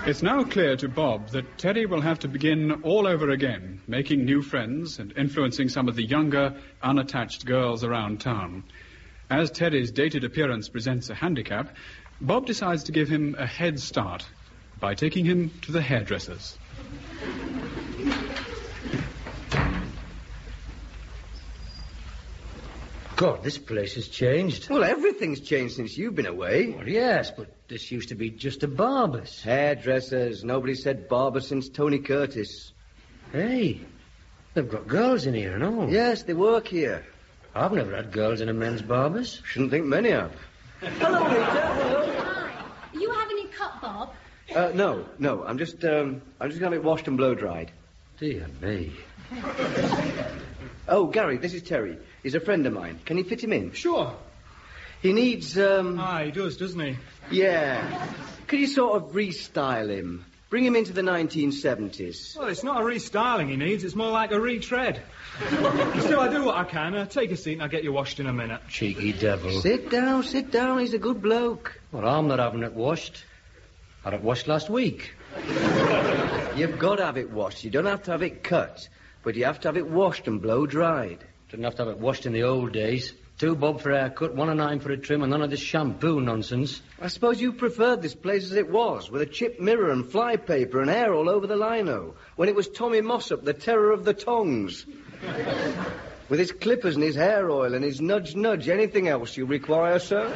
It's now clear to Bob that Teddy will have to begin all over again, making new friends and influencing some of the younger, unattached girls around town. As Teddy's dated appearance presents a handicap, Bob decides to give him a head start by taking him to the hairdresser's. God, this place has changed. Well, everything's changed since you've been away. Well, yes, but this used to be just a barber's. Hairdressers. Nobody said barber since Tony Curtis. Hey, they've got girls in here and all. Yes, they work here. I've never had girls in a men's barber's. Shouldn't think many have. Hello, Rita. Hello. Hi. Are you having it cut, Bob? No. I'm just gonna have it washed and blow dried. Dear me. Oh, Gary, this is Terry. He's a friend of mine. Can you fit him in? Sure. He needs, he does, doesn't he? Yeah. Could you sort of restyle him? Bring him into the 1970s. Well, it's not a restyling he needs. It's more like a retread. Still, I do what I can. Take a seat and I'll get you washed in a minute. Cheeky devil. Sit down. He's a good bloke. Well, I'm not having it washed. I had it washed last week. You've got to have it washed. You don't have to have it cut. But you have to have it washed and blow dried. Didn't have to have it washed in the old days. 2 bob for a haircut, 1 and 9 for a trim, and none of this shampoo nonsense. I suppose you preferred this place as it was, with a chipped mirror and flypaper and hair all over the lino, when it was Tommy Mossop, the terror of the tongs. With his clippers and his hair oil and his nudge. Anything else you require, sir?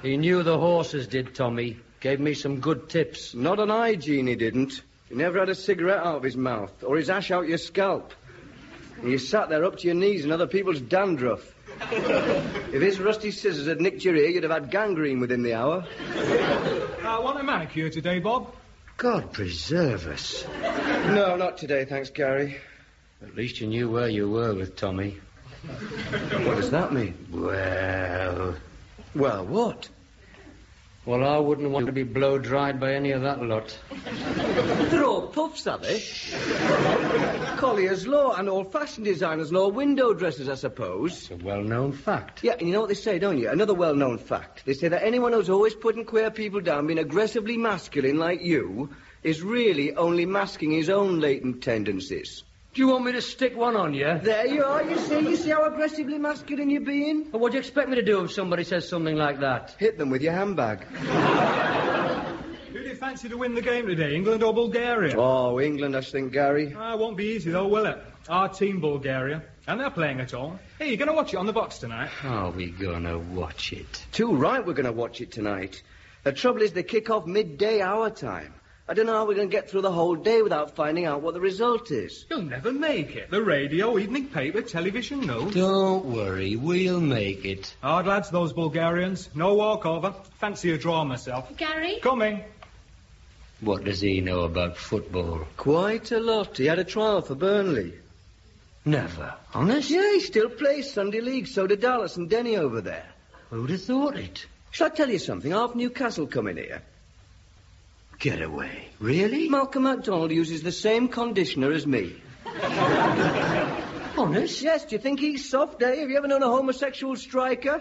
He knew the horses did, Tommy. Gave me some good tips. Not on hygiene, he didn't. He never had a cigarette out of his mouth, or his ash out your scalp. And you sat there up to your knees in other people's dandruff. If his rusty scissors had nicked your ear, you'd have had gangrene within the hour. I want a manicure today, Bob. God preserve us. No, not today, thanks, Gary. At least you knew where you were with Tommy. What does that mean? Well, what? Well, I wouldn't want to be blow-dried by any of that lot. They're all puffs, are they? Collier's law and old-fashioned designers law window dressers, I suppose. It's a well-known fact. Yeah, and you know what they say, don't you? Another well-known fact. They say that anyone who's always putting queer people down, being aggressively masculine like you, is really only masking his own latent tendencies. Do you want me to stick one on you? There you are, you see how aggressively masculine you're being? Well, what do you expect me to do if somebody says something like that? Hit them with your handbag. Who do you fancy to win the game today, England or Bulgaria? Oh, England, I think, Gary. It won't be easy, though, will it? Our team, Bulgaria. And they're playing it all. Hey, you're going to watch it on the box tonight? Are we going to watch it? Too right we're going to watch it tonight. The trouble is they kick off midday our time. I don't know how we're going to get through the whole day without finding out what the result is. You'll never make it. The radio, evening paper, television, no. Don't worry, we'll make it. Hard lads, those Bulgarians. No walkover. Fancy a draw myself. Gary? Coming. What does he know about football? Quite a lot. He had a trial for Burnley. Never. Honest? Yeah, he still plays Sunday League. So do Dallas and Denny over there. Who'd have thought it? Shall I tell you something? Half Newcastle come in here. Get away. Really? Malcolm MacDonald uses the same conditioner as me. Honest? Yes, do you think he's soft, eh? Have you ever known a homosexual striker?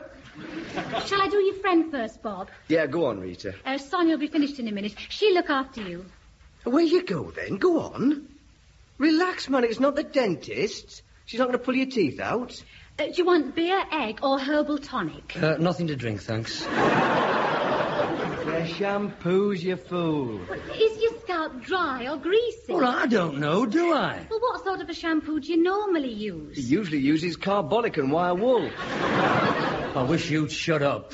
Shall I do your friend first, Bob? Yeah, go on, Rita. Sonia will be finished in a minute. She'll look after you. Away you go, then. Go on. Relax, man. It's not the dentist. She's not going to pull your teeth out. Do you want beer, egg, or herbal tonic? Nothing to drink, thanks. Their shampoos, you fool. Is your scalp dry or greasy? Well, I don't know, do I? Well, what sort of a shampoo do you normally use? He usually uses carbolic and wire wool. I wish you'd shut up.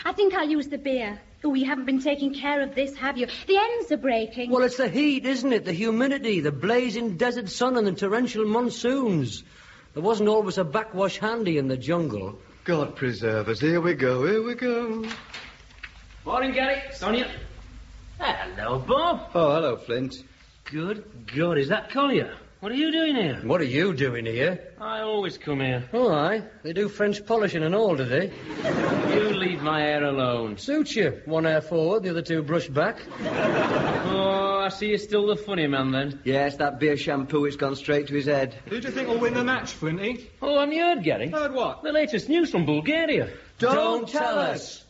I think I'll use the beer. Oh, you haven't been taking care of this, have you? The ends are breaking. Well, it's the heat, isn't it? The humidity, the blazing desert sun and the torrential monsoons. There wasn't always a backwash handy in the jungle. God preserve us. Here we go. Morning, Gary. Sonia. Hello, Bob. Oh, hello, Flint. Good God, is that Collier? What are you doing here? What are you doing here? I always come here. Oh, aye. They do French polishing and all, do they? You leave my hair alone. Suits you. One hair forward, the other two brushed back. Oh, I see you're still the funny man, then. Yes, that beer shampoo, it's gone straight to his head. Who do you think will win the match, Flinty? Oh, haven't you heard, Gary? Heard what? The latest news from Bulgaria. Don't tell us.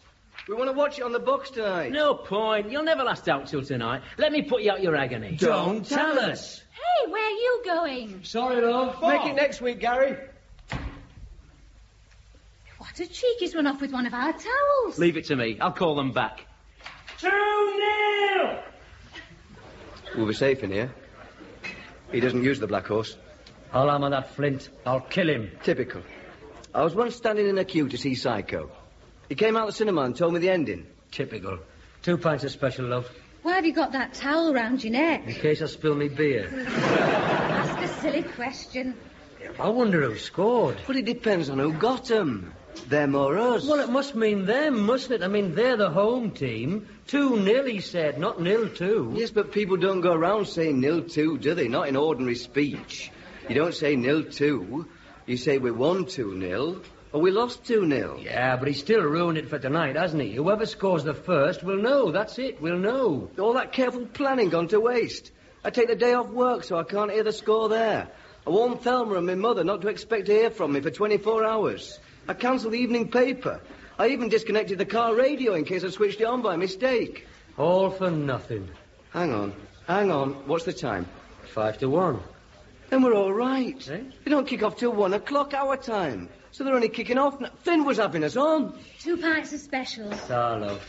We want to watch it on the box tonight. No point. You'll never last out till tonight. Let me put you out your agony. Don't tell us. Hey, where are you going? Sorry, love. Make it next week, Gary. What a cheek, he's run off with one of our towels. Leave it to me. I'll call them back. 2-0! We'll be safe in here. He doesn't use the black horse. I'll hammer that flint. I'll kill him. Typical. I was once standing in a queue to see Psycho. He came out of the cinema and told me the ending. Typical. 2 pints of special, love. Why have you got that towel round your neck? In case I spill me beer. Ask a silly question. I wonder who scored. But it depends on who got 'em. Them or us. Well, it must mean them, mustn't it? I mean, they're the home team. 2-0, he said, not 0-2. Yes, but people don't go around saying 0-2, do they? Not in ordinary speech. You don't say 0-2. You say we won 2-0 or we lost 2-0. Yeah, but he's still ruined it for tonight, hasn't he? Whoever scores the first will know. That's it. We'll know. All that careful planning gone to waste. I take the day off work so I can't hear the score there. I warned Thelma and my mother not to expect to hear from me for 24 hours. I cancelled the evening paper. I even disconnected the car radio in case I switched it on by mistake. All for nothing. Hang on. What's the time? 5-1. Then we're all right. Eh? They don't kick off till 1 o'clock our time. So they're only kicking off now. Finn was having us on. 2 pints of specials. Ah, love.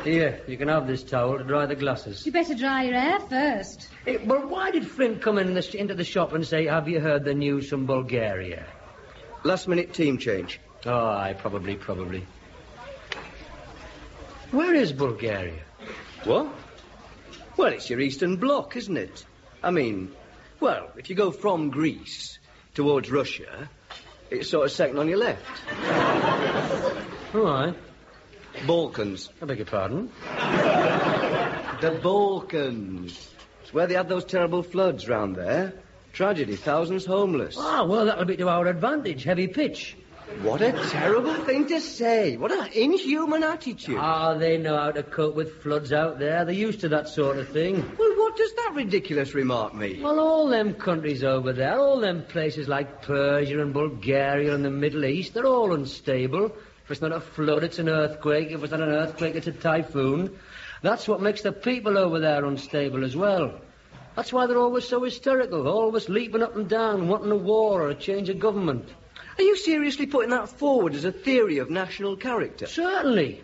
Here, you can have this towel to dry the glasses. You better dry your hair first. Well, why did Flint come into the shop and say, have you heard the news from Bulgaria? Last minute team change. Oh, aye, probably. Where is Bulgaria? What? Well, it's your Eastern Bloc, isn't it? I mean, well, if you go from Greece towards Russia, it's sort of second on your left. All right. Balkans. I beg your pardon? The Balkans. It's where they had those terrible floods round there. Tragedy, thousands homeless. Ah, well, that'll be to our advantage. Heavy pitch. What a terrible thing to say. What an inhuman attitude. Ah, they know how to cope with floods out there. They're used to that sort of thing. Well, what does that ridiculous remark mean? Well, all them countries over there, all them places like Persia and Bulgaria and the Middle East, they're all unstable. If it's not a flood, it's an earthquake. If it's not an earthquake, it's a typhoon. That's what makes the people over there unstable as well. That's why they're always so hysterical, always leaping up and down, wanting a war or a change of government. Are you seriously putting that forward as a theory of national character? Certainly.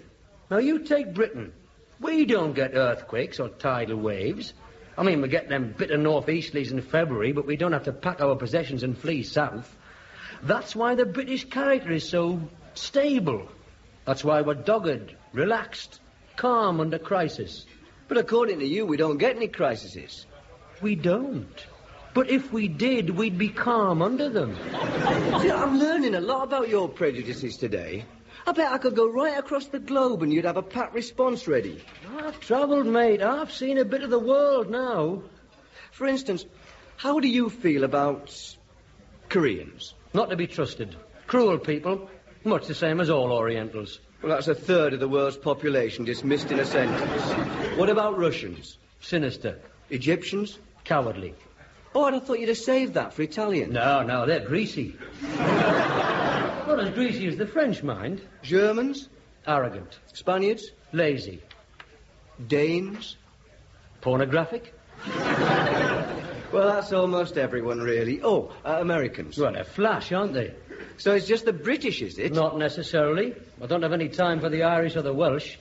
Now, you take Britain. We don't get earthquakes or tidal waves. I mean, we get them bitter northeasterlies in February, but we don't have to pack our possessions and flee south. That's why the British character is so stable. That's why we're dogged, relaxed, calm under crisis. But according to you, we don't get any crises. We don't. But if we did, we'd be calm under them. See, I'm learning a lot about your prejudices today. I bet I could go right across the globe and you'd have a pat response ready. I've travelled, mate. I've seen a bit of the world now. For instance, how do you feel about Koreans? Not to be trusted. Cruel people. Much the same as all Orientals. Well, that's a third of the world's population dismissed in a sentence. What about Russians? Sinister. Egyptians? Cowardly. Oh, I'd have thought you'd have saved that for Italians. No, they're greasy. Not as greasy as the French, mind. Germans? Arrogant. Spaniards? Lazy. Danes? Pornographic. Well, that's almost everyone, really. Oh, Americans. Well, they're flash, aren't they? So it's just the British, is it? Not necessarily. I don't have any time for the Irish or the Welsh.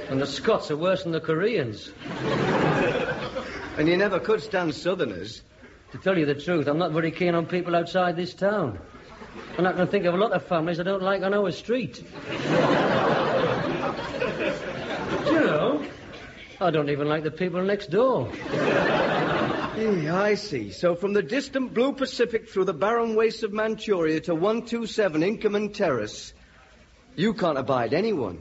And the Scots are worse than the Koreans. And you never could stand Southerners. To tell you the truth, I'm not very keen on people outside this town. And I can think of a lot of families I don't like on our street. Do you know, I don't even like the people next door. Hey, I see. So from the distant blue Pacific through the barren wastes of Manchuria to 127 Inkerman Terrace, you can't abide anyone.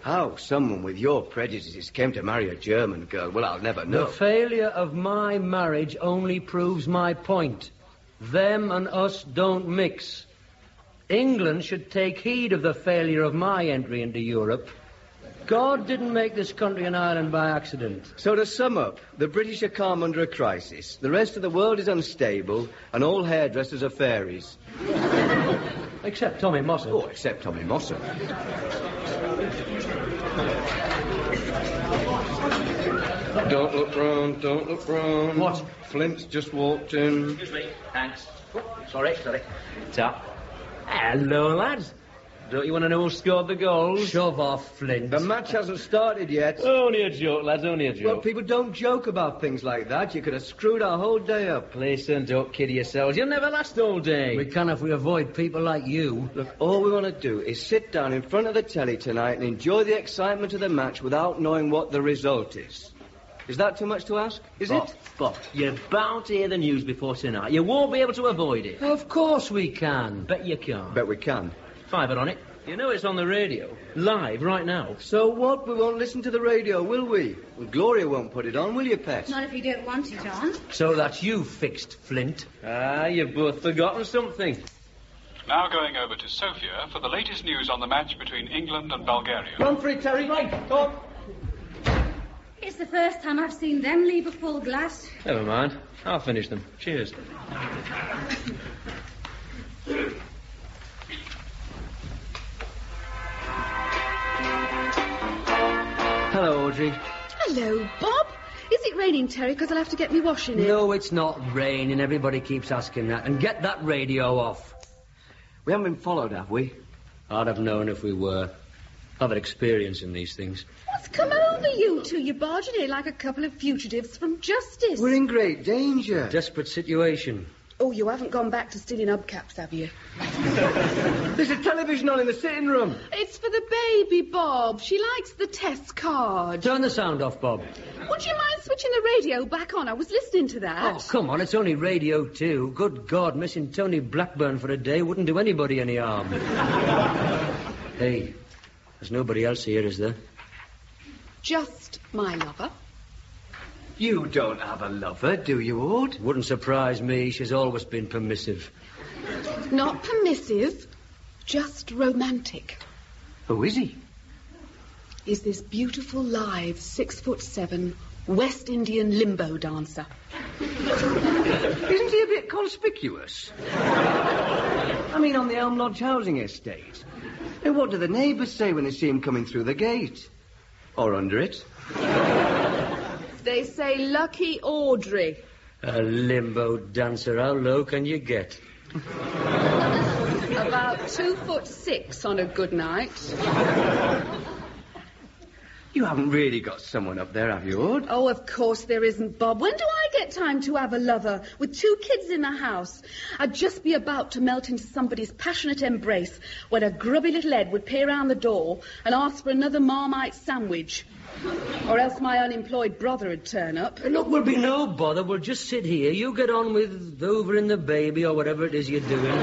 How someone with your prejudices came to marry a German girl, well, I'll never know. The failure of my marriage only proves my point. Them and us don't mix. England should take heed of the failure of my entry into Europe. God didn't make this country an island by accident. So to sum up, the British are calm under a crisis, the rest of the world is unstable, and all hairdressers are fairies. Except Tommy Mossop. Oh, except Tommy Mossop. Don't look round, don't look round. What? Flint's just walked in. Excuse me. Thanks. Oh, sorry. Tap. Hello, lads. Don't you want to know who scored the goals? Shove off, Flint. The match hasn't started yet. Only a joke, lads, only a joke. Well, people don't joke about things like that. You could have screwed our whole day up. Listen, don't kid yourselves. You'll never last all day. We can if we avoid people like you. Look, all we want to do is sit down in front of the telly tonight and enjoy the excitement of the match without knowing what the result is. Is that too much to ask? Is it? Bob, you're bound to hear the news before tonight. You won't be able to avoid it. Of course we can. Bet you can't. Bet we can. Fiver on it. You know it's on the radio. Live, right now. So what? We won't listen to the radio, will we? Well, Gloria won't put it on, will you, Pet? Not if you don't want it on. So that's you fixed, Flint. You've both forgotten something. Now going over to Sofia for the latest news on the match between England and Bulgaria. Run for it, Terry. Right, go. It's the first time I've seen them leave a full glass. Never mind. I'll finish them. Cheers. Hello, Audrey. Hello, Bob. Is it raining, Terry? Because I'll have to get me washing in. No, it's not raining. Everybody keeps asking that. And get that radio off. We haven't been followed, have we? I'd have known if we were. I've had experience in these things. What's come over you two? You're barging in like a couple of fugitives from justice. We're in great danger. Desperate situation. Oh, you haven't gone back to stealing hubcaps, have you? There's a television on in the sitting room. It's for the baby, Bob. She likes the test card. Turn the sound off, Bob. Would you mind switching the radio back on? I was listening to that. Oh, come on, it's only Radio 2. Good God, missing Tony Blackburn for a day wouldn't do anybody any harm. Hey, there's nobody else here, is there? Just my lover. You don't have a lover, do you, Aud? Wouldn't surprise me. She's always been permissive. Not permissive, just romantic. Who is he? He's this beautiful, lithe, 6'7", West Indian limbo dancer. Isn't he a bit conspicuous? I mean, on the Elm Lodge housing estate. And what do the neighbours say when they see him coming through the gate? Or under it? They say lucky Audrey. A limbo dancer. How low can you get? About 2'6" on a good night. You haven't really got someone up there, have you, Aud? Oh, of course there isn't, Bob. When do I get time to have a lover with 2 kids in the house? I'd just be about to melt into somebody's passionate embrace when a grubby little head would peer round the door and ask for another Marmite sandwich. Or else my unemployed brother would turn up. Look, we'll be no bother. We'll just sit here. You get on with hoovering the baby or whatever it is you're doing.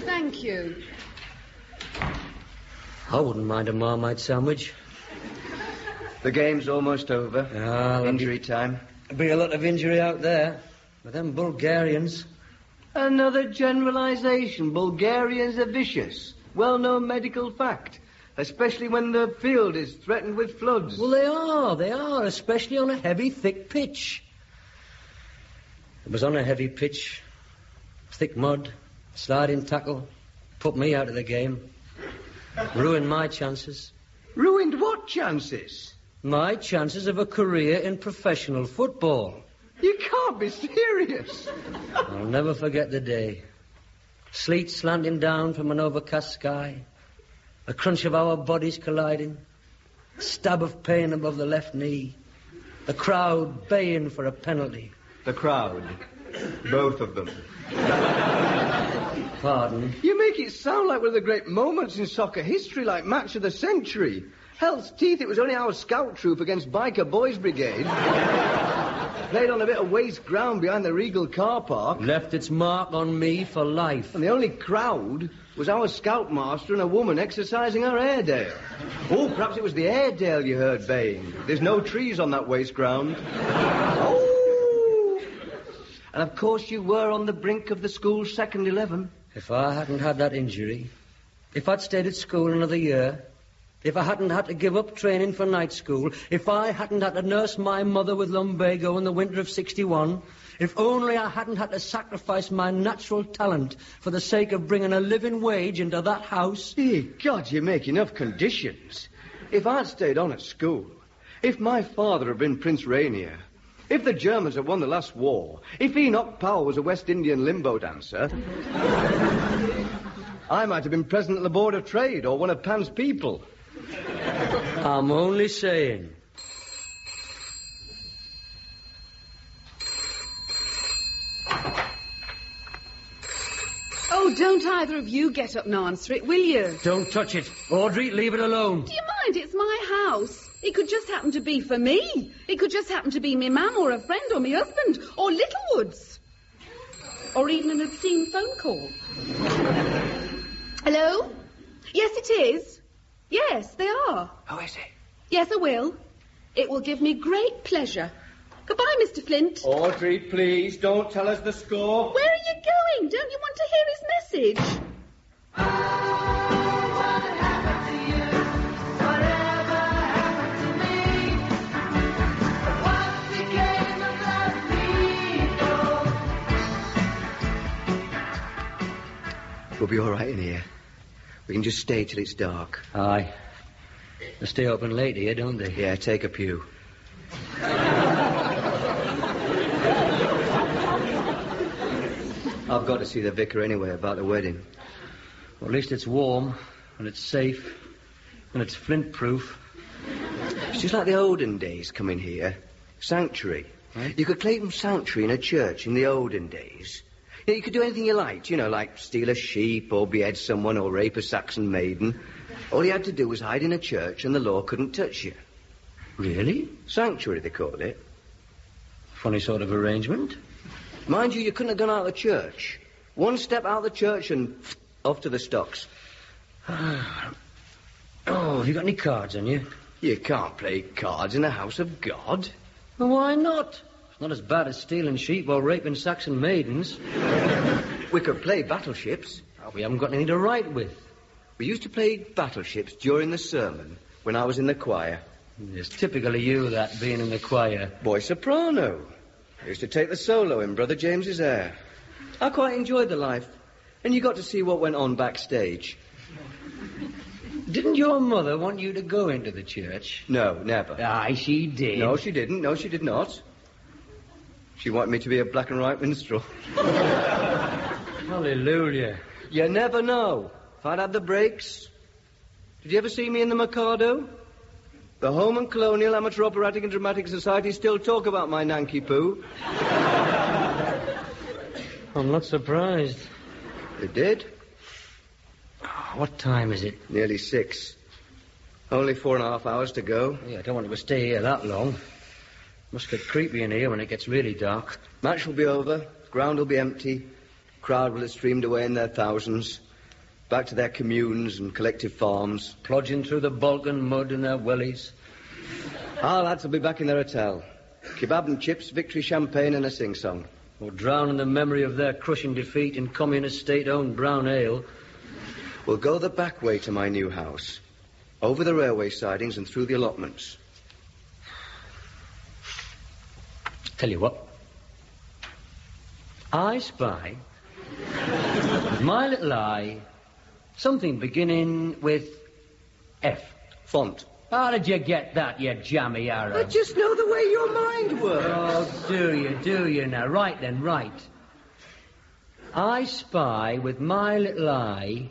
Thank you. I wouldn't mind a Marmite sandwich. The game's almost over. Injury time. There'll be a lot of injury out there. With them Bulgarians. Another generalisation. Bulgarians are vicious. Well-known medical fact. Especially when the field is threatened with floods. Well, they are, especially on a heavy, thick pitch. It was on a heavy pitch. Thick mud, sliding tackle. Put me out of the game. Ruined my chances. Ruined what chances? My chances of a career in professional football. You can't be serious. I'll never forget the day. Sleet slanting down from an overcast sky. The crunch of our bodies colliding. A stab of pain above the left knee. The crowd baying for a penalty. The crowd. Both of them. Pardon? You make it sound like one of the great moments in soccer history, like match of the century. Hell's teeth, it was only our scout troop against Biker Boys Brigade. Played on a bit of waste ground behind the Regal car park. Left its mark on me for life. And the only crowd was our scoutmaster and a woman exercising her Airedale. Oh, perhaps it was the Airedale you heard baying. There's no trees on that waste ground. Oh! And of course you were on the brink of the school's second 11. If I hadn't had that injury, if I'd stayed at school another year, If I hadn't had to give up training for night school, if I hadn't had to nurse my mother with lumbago in the winter of '61, if only I hadn't had to sacrifice my natural talent for the sake of bringing a living wage into that house... Hey, God, you make enough conditions. If I'd stayed on at school, if my father had been Prince Rainier, if the Germans had won the last war, if Enoch Powell was a West Indian limbo dancer... I might have been president of the Board of Trade or one of Pan's people. I'm only saying. Oh, don't either of you get up and answer it, will you? Don't touch it. Audrey, leave it alone. Do you mind? It's my house. It could just happen to be for me. It could just happen to be me mum or a friend or me husband or Littlewoods. Or even an obscene phone call. Hello? Yes, it is. Yes, they are. Who is it? Yes, I will. It will give me great pleasure. Goodbye, Mr. Flint. Audrey, please, don't tell us the score. Where are you going? Don't you want to hear his message? We'll be all right in here. We can just stay till it's dark. Aye. They stay open late here, don't they? Yeah, take a pew. I've got to see the vicar anyway about the wedding. Well, at least it's warm, and it's safe, and it's flint-proof. It's just like the olden days coming here. Sanctuary. Right? You could claim sanctuary in a church in the olden days. You know, you could do anything you liked, you know, like steal a sheep or behead someone or rape a Saxon maiden. All you had to do was hide in a church and the law couldn't touch you. Really? Sanctuary, they called it. Funny sort of arrangement. Mind you, you couldn't have gone out of the church. One step out of the church and off to the stocks. Oh, have you got any cards on you? You can't play cards in the house of God. Well, why not? It's not as bad as stealing sheep or raping Saxon maidens. We could play battleships. Oh, we haven't got anything to write with. We used to play battleships during the sermon when I was in the choir. It's typical of you, that, being in the choir. Boy soprano. I used to take the solo in Brother James's air. I quite enjoyed the life. And you got to see what went on backstage. Didn't your mother want you to go into the church? No, never. Aye, she did. No, she didn't. No, she did not. She wanted me to be a black and white minstrel. Hallelujah. You never know. If I'd had the breaks. Did you ever see me in the Mikado? The Home and Colonial Amateur Operatic and Dramatic Society still talk about my Nanky Poo. I'm not surprised. They did? Oh, what time is it? Nearly 6. Only 4.5 hours to go. Yeah, I don't want to stay here that long. Must get creepy in here when it gets really dark. Match will be over. Ground will be empty. Crowd will have streamed away in their thousands. Back to their communes and collective farms. Plodging through the Balkan mud in their wellies. Our lads will be back in their hotel. Kebab and chips, victory champagne and a sing-song. Or drown in the memory of their crushing defeat in communist state-owned brown ale. We'll go the back way to my new house. Over the railway sidings and through the allotments. Tell you what. I spy, with my little eye, something beginning with F. Font. How did you get that, you jammy Arab? I just know the way your mind works. Oh, do you now? Right then, right. I spy with my little eye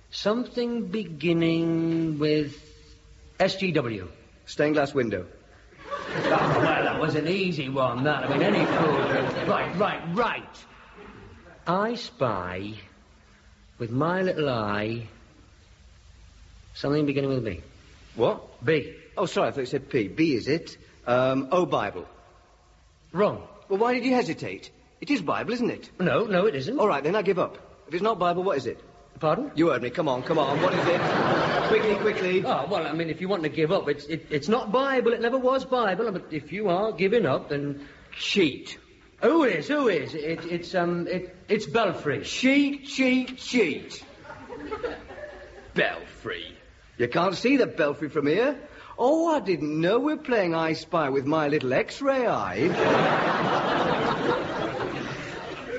something beginning with SGW. Stained glass window. Oh, well, that was an easy one, that. I mean, any fool. Right. I spy with my little eye something beginning with B. What? B. Oh, sorry, I thought you said P. B, is it? Oh, Bible. Wrong. Well, why did you hesitate? It is Bible, isn't it? No, it isn't. All right, then I give up. If it's not Bible, what is it? Pardon? You heard me. Come on. What is it? Quickly. Oh, well, I mean, if you want to give up, it's not Bible. It never was Bible. But if you are giving up, then... Cheat. Who is? It's Belfry. Cheat. Belfry. You can't see the belfry from here. Oh, I didn't know we're playing I Spy with my little X-ray eye.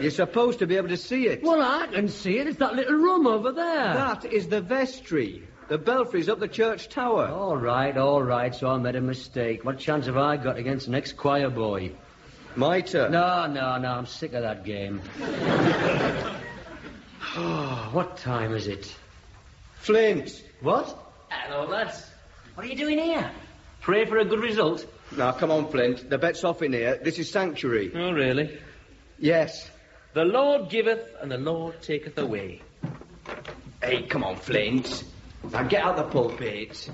You're supposed to be able to see it. Well, I can see it. It's that little room over there. That is the vestry. The belfry's up the church tower. All right. So I made a mistake. What chance have I got against an ex-choir boy? My turn. No. I'm sick of that game. Oh, what time is it? Flint. What? Hello, lads. What are you doing here? Pray for a good result? Now, come on, Flint. The bet's off in here. This is sanctuary. Oh, really? Yes. The Lord giveth and the Lord taketh away. Hey, come on, Flint. Now get out the pulpit.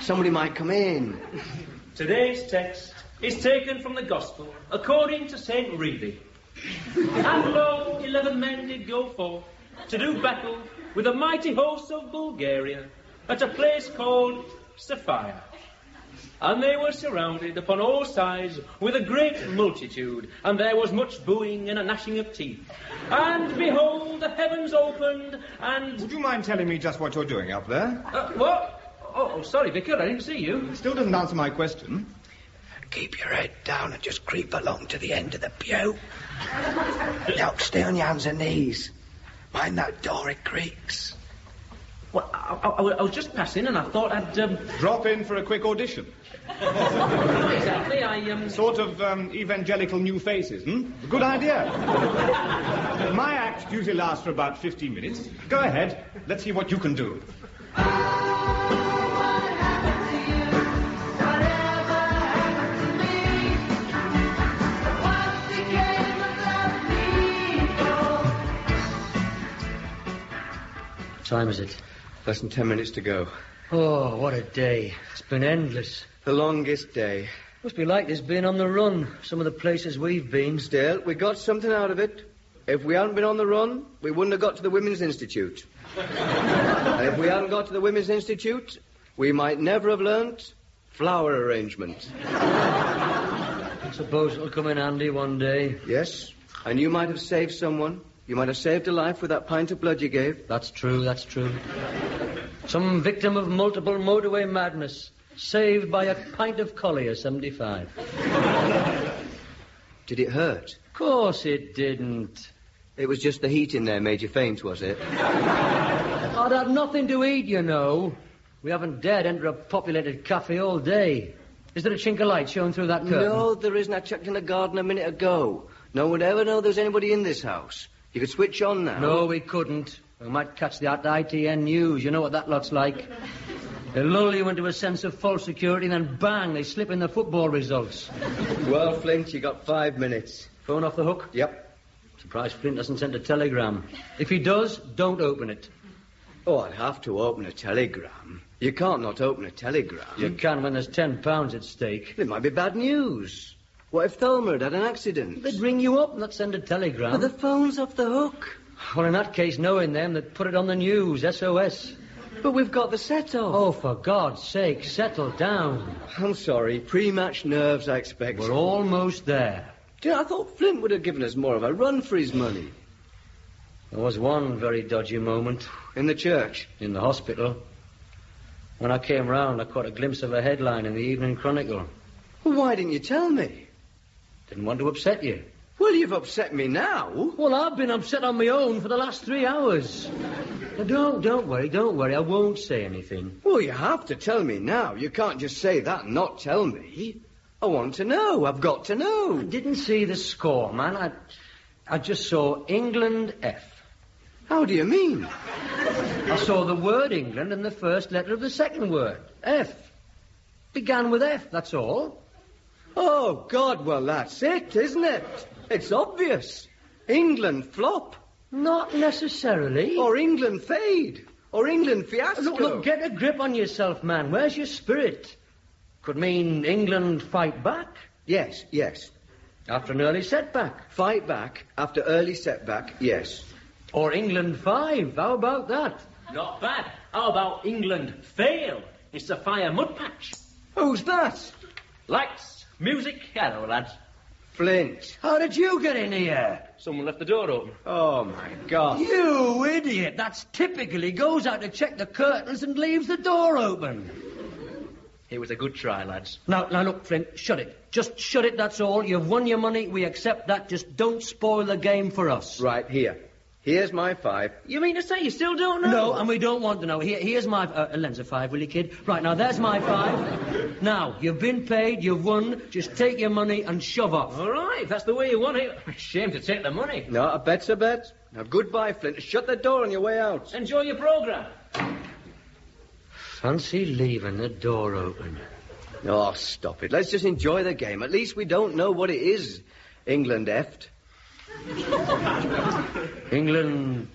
Somebody might come in. Today's text is taken from the Gospel according to St. Reeve. And lo, 11 men did go forth to do battle with a mighty host of Bulgaria at a place called Sophia. And they were surrounded upon all sides with a great multitude, and there was much booing and a gnashing of teeth. And behold, the heavens opened, and... Would you mind telling me just what you're doing up there? What? Oh, sorry, Vicar, I didn't see you. Still doesn't answer my question. Keep your head down and just creep along to the end of the pew. Now, stay on your hands and knees. Mind that door, it creaks. Well, I was just passing, and I thought I'd... Drop in for a quick audition. Exactly, Sort of evangelical new faces, Good idea. My act usually lasts for about 15 minutes. Go ahead. Let's see what you can do. What time is it? Less than 10 minutes to go. Oh, what a day. It's been endless. The longest day. Must be like this being on the run. Some of the places we've been. Still, we got something out of it. If we hadn't been on the run, we wouldn't have got to the Women's Institute. And if we hadn't got to the Women's Institute, we might never have learnt flower arrangement. I suppose it'll come in handy one day. Yes, and you might have saved someone. You might have saved a life with that pint of blood you gave. That's true. Some victim of multiple motorway madness, saved by a pint of Collier 75. Did it hurt? Of course it didn't. It was just the heat in there made you faint, was it? I'd had nothing to eat, you know. We haven't dared enter a populated cafe all day. Is there a chink of light showing through that curtain? No, there isn't. I checked in the garden a minute ago. No one would ever know there's anybody in this house. You could switch on now. No, we couldn't. We might catch the ITN news. You know what that lot's like. They lull you into a sense of false security, and then bang, they slip in the football results. Well, Flint, you got 5 minutes. Phone off the hook? Yep. Surprised Flint hasn't sent a telegram. If he does, don't open it. Oh, I'd have to open a telegram. You can't not open a telegram. You can when there's £10 at stake. It might be bad news. What if Thelma had an accident? They'd ring you up, not send a telegram. But the phone's off the hook. Well, in that case, knowing them, they'd put it on the news, SOS. But we've got the set-off. Oh, for God's sake, settle down. I'm sorry. Pre-match nerves, I expect. We're almost there. Do you know, I thought Flint would have given us more of a run for his money. There was one very dodgy moment. In the church? In the hospital. When I came round, I caught a glimpse of a headline in the Evening Chronicle. Well, why didn't you tell me? Didn't want to upset you. Well, you've upset me now. Well, I've been upset on my own for the last 3 hours. Now, don't worry. I won't say anything. Well, you have to tell me now. You can't just say that and not tell me. I want to know. I've got to know. I didn't see the score, man. I just saw England F. How do you mean? I saw the word England and the first letter of the second word, F. Began with F, that's all. Oh, God, well, that's it, isn't it? It's obvious. England flop. Not necessarily. Or England fade. Or England fiasco. Look, get a grip on yourself, man. Where's your spirit? Could mean England fight back. Yes. After an early setback. Fight back after early setback, yes. Or England 5. How about that? Not bad. How about England fail? It's a fire mud patch. Who's that? Lights, music, hello, lads. Flint. How did you get in here? Someone left the door open. Oh, my God. You idiot. That's typical. He goes out to check the curtains and leaves the door open. It was a good try, lads. Now, look, Flint, shut it. Just shut it, that's all. You've won your money. We accept that. Just don't spoil the game for us. Right, here. Here's my 5. You mean to say you still don't know? No, and we don't want to know. Here's my... lends a 5, will you, kid? Right, now, there's my 5. Now, you've been paid, you've won. Just take your money and shove off. All right, if that's the way you want it. Shame to take the money. No, a bet's a bet. Now, goodbye, Flint. Shut the door on your way out. Enjoy your programme. Fancy leaving the door open. Oh, stop it. Let's just enjoy the game. At least we don't know what it is, England effed. England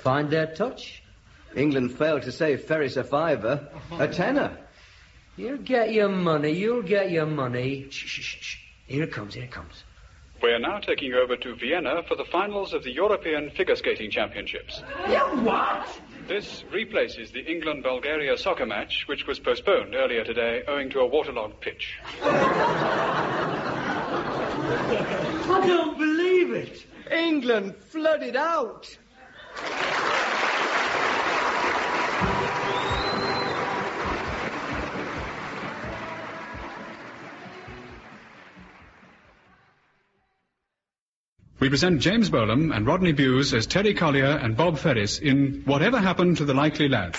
find their touch? England failed to save Ferris a 5, a 10. You'll get your money, you'll get your money. Shh. Here it comes. We are now taking over to Vienna for the finals of the European Figure Skating Championships. Yeah, what? This replaces the England-Bulgaria soccer match, which was postponed earlier today owing to a waterlogged pitch. I don't believe it. England flooded out. We present James Bolam and Rodney Bewes as Terry Collier and Bob Ferris in Whatever Happened to the Likely Lads.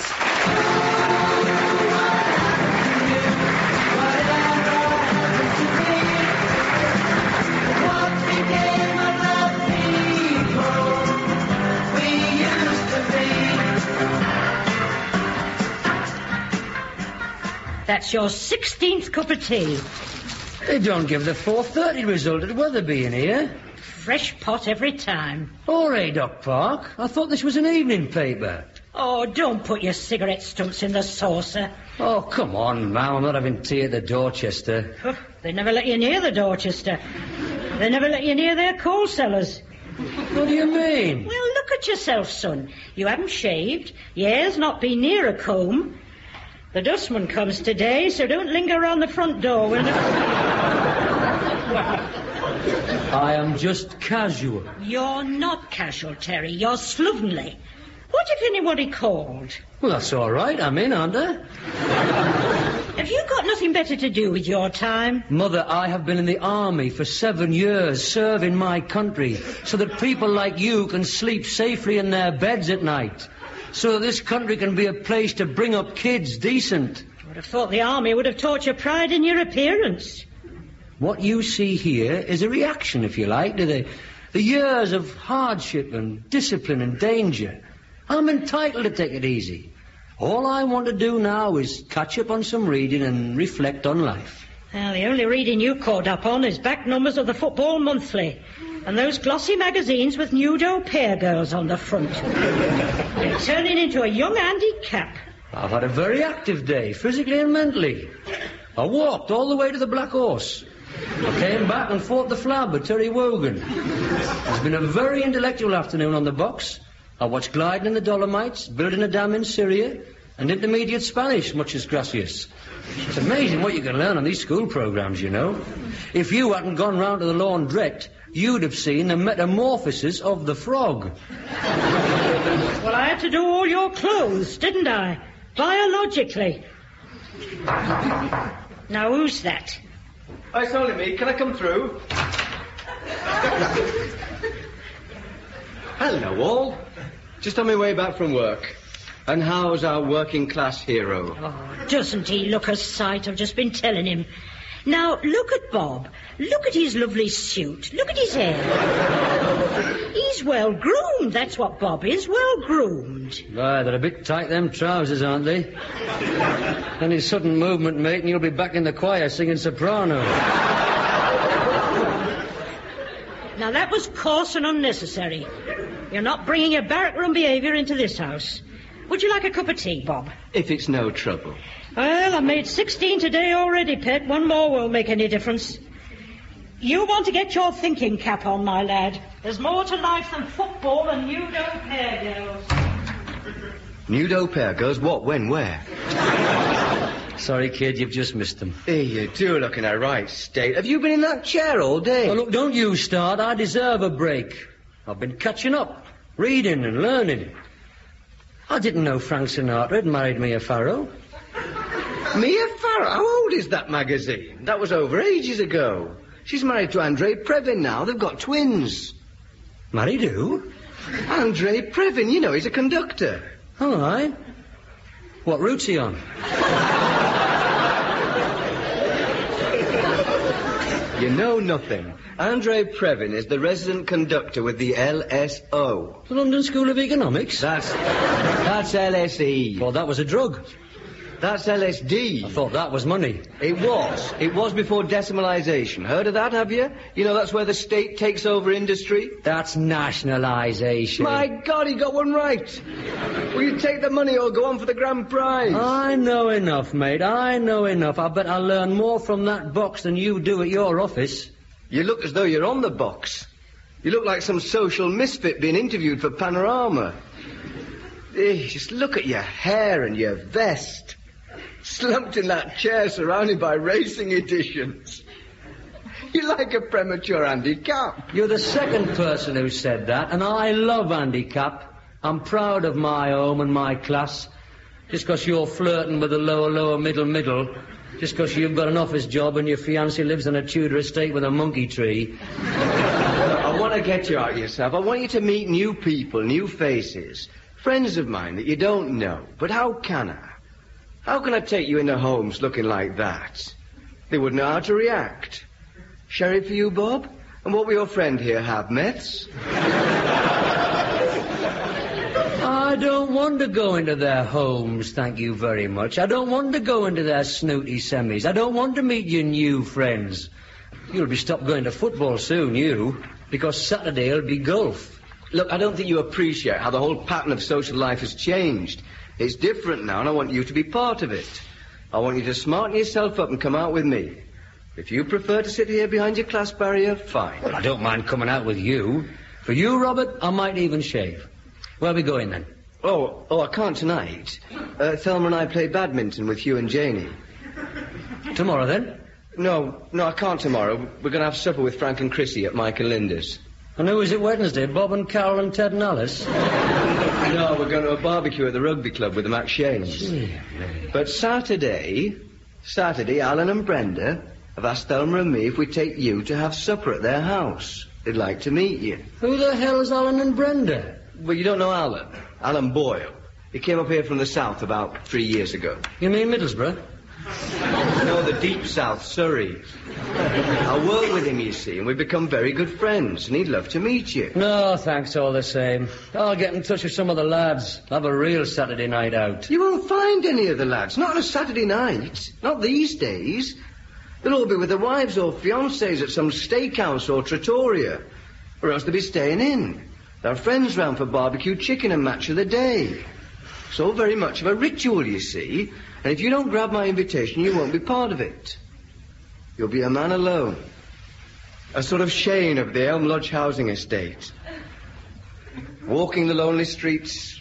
That's your 16th cup of tea. They don't give the 4:30 result at Weatherby in here. Fresh pot every time. All right, Doc Park. I thought this was an evening paper. Oh, don't put your cigarette stumps in the saucer. Oh, come on, ma'am. I'm not having tea at the Dorchester. They never let you near the Dorchester. They never let you near their coal cellars. What do you mean? Well, look at yourself, son. You haven't shaved. Your hair's not been near a comb. The dustman comes today, so don't linger around the front door, will you? I am just casual. You're not casual, Terry. You're slovenly. What if anybody called? Well, that's all right. I'm in, aren't I? Have you got nothing better to do with your time? Mother, I have been in the army for 7 years, serving my country, so that people like you can sleep safely in their beds at night. So that this country can be a place to bring up kids decent. I would have thought the army would have taught you pride in your appearance. What you see here is a reaction, if you like, to the years of hardship and discipline and danger. I'm entitled to take it easy. All I want to do now is catch up on some reading and reflect on life. Well, the only reading you caught up on is back numbers of the Football Monthly and those glossy magazines with nude au pair girls on the front. You're turning into a young handicap. I've had a very active day, physically and mentally. I walked all the way to the Black Horse. I came back and fought the Flab with Terry Wogan. It's been a very intellectual afternoon on the box. I watched gliding in the Dolomites, building a dam in Syria, and intermediate Spanish, much as gracias. It's amazing what you can learn on these school programs, you know. If you hadn't gone round to the laundrette, you'd have seen the metamorphosis of the frog. Well, I had to do all your clothes, didn't I? Biologically. Now, who's that? It's only me. Can I come through? Hello, all. Just on my way back from work. And how's our working class hero? Oh, doesn't he look a sight? I've just been telling him. Now, look at Bob. Look at his lovely suit. Look at his hair. He's well-groomed. That's what Bob is, well-groomed. Aye, they're a bit tight, them trousers, aren't they? Any sudden movement, mate, and you'll be back in the choir singing soprano. Now, that was coarse and unnecessary. You're not bringing your barrack room behaviour into this house. Would you like a cup of tea, Bob? If it's no trouble. Well, I've made 16 today already, pet. One more won't make any difference. You want to get your thinking cap on, my lad. There's more to life than football and nude au pair girls. Nude au pair girls? What, when, where? Sorry, kid, you've just missed them. Hey, you do look in a right state. Have you been in that chair all day? Oh, look, don't you start. I deserve a break. I've been catching up, reading and learning. I didn't know Frank Sinatra had married Mia Farrow. Mia Farrow? How old is that magazine? That was over ages ago. She's married to Andre Previn now. They've got twins. Married who? Andre Previn, you know, he's a conductor. All right. What route's he on? You know nothing. Andre Previn is the resident conductor with the LSO. The London School of Economics? That's LSE. Well, that was a drug. That's LSD. I thought that was money. It was. It was before decimalisation. Heard of that, have you? You know, that's where the state takes over industry. That's nationalisation. My God, he got one right. Will you take the money or go on for the grand prize? I know enough, mate. I know enough. I bet I'll learn more from that box than you do at your office. You look as though you're on the box. You look like some social misfit being interviewed for Panorama. Just look at your hair and your vest. Slumped in that chair surrounded by racing editions. You're like a premature handicap. You're the second person who said that, and I love handicap. I'm proud of my home and my class. Just because you're flirting with the lower, middle. Just because you've got an office job and your fiancé lives on a Tudor estate with a monkey tree. I want to get you out of yourself. I want you to meet new people, new faces. Friends of mine that you don't know. But how can I? How can I take you into homes looking like that? They wouldn't know how to react. Sherry for you, Bob? And what will your friend here have, Mets? I don't want to go into their homes, thank you very much. I don't want to go into their snooty semis. I don't want to meet your new friends. You'll be stopped going to football soon, you, because Saturday'll be golf. Look, I don't think you appreciate how the whole pattern of social life has changed. It's different now, and I want you to be part of it. I want you to smarten yourself up and come out with me. If you prefer to sit here behind your class barrier, fine. Well, I don't mind coming out with you. For you, Robert, I might even shave. Where are we going, then? Oh, I can't tonight. Thelma and I play badminton with Hugh and Janie. Tomorrow, then? No, I can't tomorrow. We're going to have supper with Frank and Chrissy at Mike and Linda's. And who is it Wednesday? Bob and Carol and Ted and Alice? No, we're going to a barbecue at the rugby club with the McShanes. But Saturday, Alan and Brenda have asked Thelma and me if we take you to have supper at their house. They'd like to meet you. Who the hell's Alan and Brenda? Well, you don't know Alan. Alan Boyle. He came up here from the south about 3 years ago. You mean Middlesbrough? No, the deep south, Surrey. I work with him, you see, and we've become very good friends, and he'd love to meet you. No, thanks all the same. I'll get in touch with some of the lads. Have a real Saturday night out. You won't find any of the lads, not on a Saturday night. Not these days. They'll all be with their wives or fiancés at some steakhouse or trattoria, or else they'll be staying in. There are friends round for barbecue chicken and match of the day. It's all very much of a ritual, you see, and if you don't grab my invitation, you won't be part of it. You'll be a man alone. A sort of Shane of the Elm Lodge housing estate. Walking the lonely streets,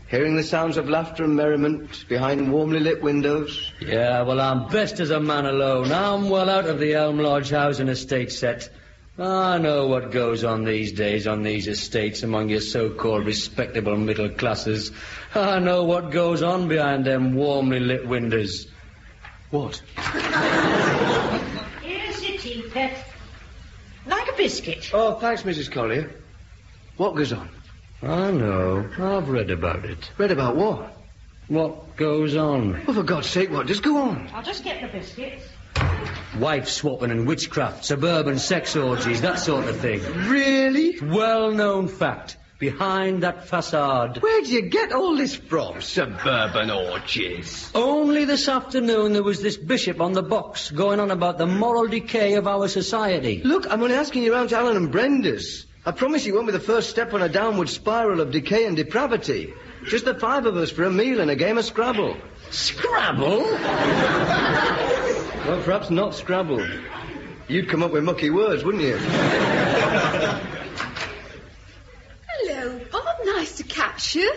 hearing the sounds of laughter and merriment behind warmly lit windows. Yeah, well, I'm best as a man alone. I'm well out of the Elm Lodge housing estate set. I know what goes on these days on these estates among your so-called respectable middle classes. I know what goes on behind them warmly lit windows. What? Here's your tea, pet. Like a biscuit. Oh, thanks, Mrs. Collier. What goes on? I know. I've read about it. Read about what? What goes on? Well, for God's sake, what? Just go on. I'll just get the biscuits. Wife swapping and witchcraft, suburban sex orgies, that sort of thing. Really? Well-known fact. Behind that facade. Where'd you get all this from, suburban orgies? Only this afternoon there was this bishop on the box going on about the moral decay of our society. Look, I'm only asking you around to Alan and Brenda's. I promise you won't be the first step on a downward spiral of decay and depravity. Just the 5 of us for a meal and a game of Scrabble. Scrabble? Well, perhaps not Scrabble. You'd come up with mucky words, wouldn't you? Hello, Bob. Nice to catch you.